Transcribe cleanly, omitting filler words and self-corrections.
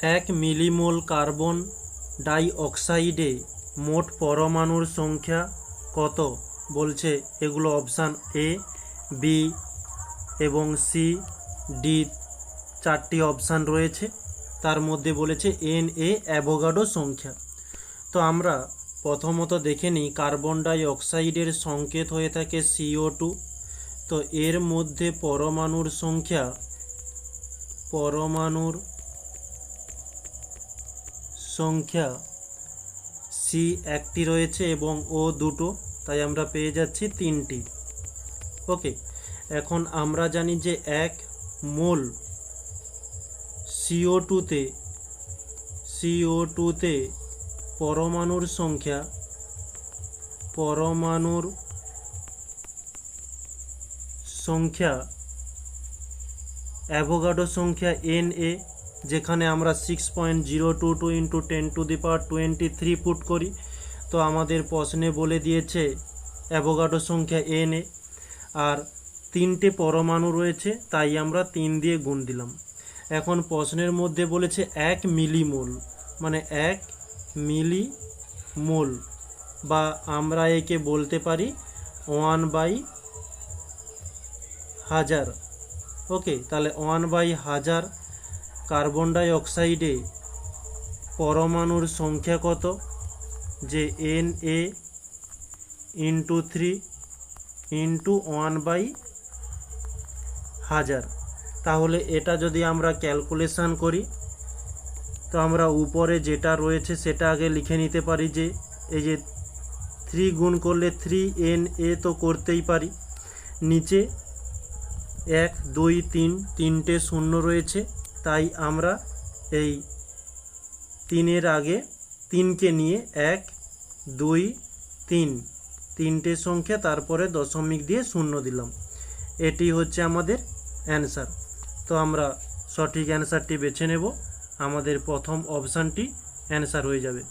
এক millimole carbon die অক্সাইডে মোট পরমাণুর সংখ্যা কত বলছে। এগুলো অপশান এ, বি এবং সি, ডি, চারটি অপশান রয়েছে। তার মধ্যে বলেছে NA অ্যাভোগাড্রো সংখ্যা। তো আমরা প্রথমত দেখে নিই, কার্বন ডাই অক্সাইডের সংকেত হয়ে থাকে CO2। তো এর মধ্যে পরমাণুর সংখ্যা সি একটি রয়েছে এবং ও দুটো, তাই আমরা পেয়ে যাচ্ছি তিনটি। ওকে, এখন আমরা জানি যে এক মোল CO2তে পরমাণুর সংখ্যা অ্যাভোগাড্রো সংখ্যা NA, যেখানে আমরা 6.022 × 10⁻23 পুট করি। তো আমাদের প্রশ্নে বলে দিয়েছে অ্যাভোগাড্রো সংখ্যা NA, আর তিনটে পরমাণু রয়েছে, তাই আমরা 3 দিয়ে গুণ দিলাম। এখন প্রশ্নের মধ্যে বলেছে 1 মিলিমোল, মানে 1 মিলিমোল, বা আমরা একে বলতে পারি 1/1000। ওকে, তাহলে 1/1000 কার্বন ডাই অক্সাইডে পরমাণুর সংখ্যা কত, যে Na × 3 × 1/1000। তাহলে এটা যদি আমরা ক্যালকুলেশন করি, তো আমরা উপরে যেটা রয়েছে সেটা আগে লিখে নিতে পারি, যে এই যে 3 গুণ করলে 3Na তো করতেই পারি। নিচে 1 2 3 তিনটে শূন্য রয়েছে, তাই আমরা এই 3-এর আগে 3কে নিয়ে 1 2 3 তিনটে সংখ্যা, তারপরে দশমিক দিয়ে শূন্য দিলাম। এটি হচ্ছে আমাদের অ্যান্সার। তো আমরা সঠিক অ্যান্সারটি বেছে নেব। আমাদের প্রথম অপশানটি অ্যান্সার হয়ে যাবে।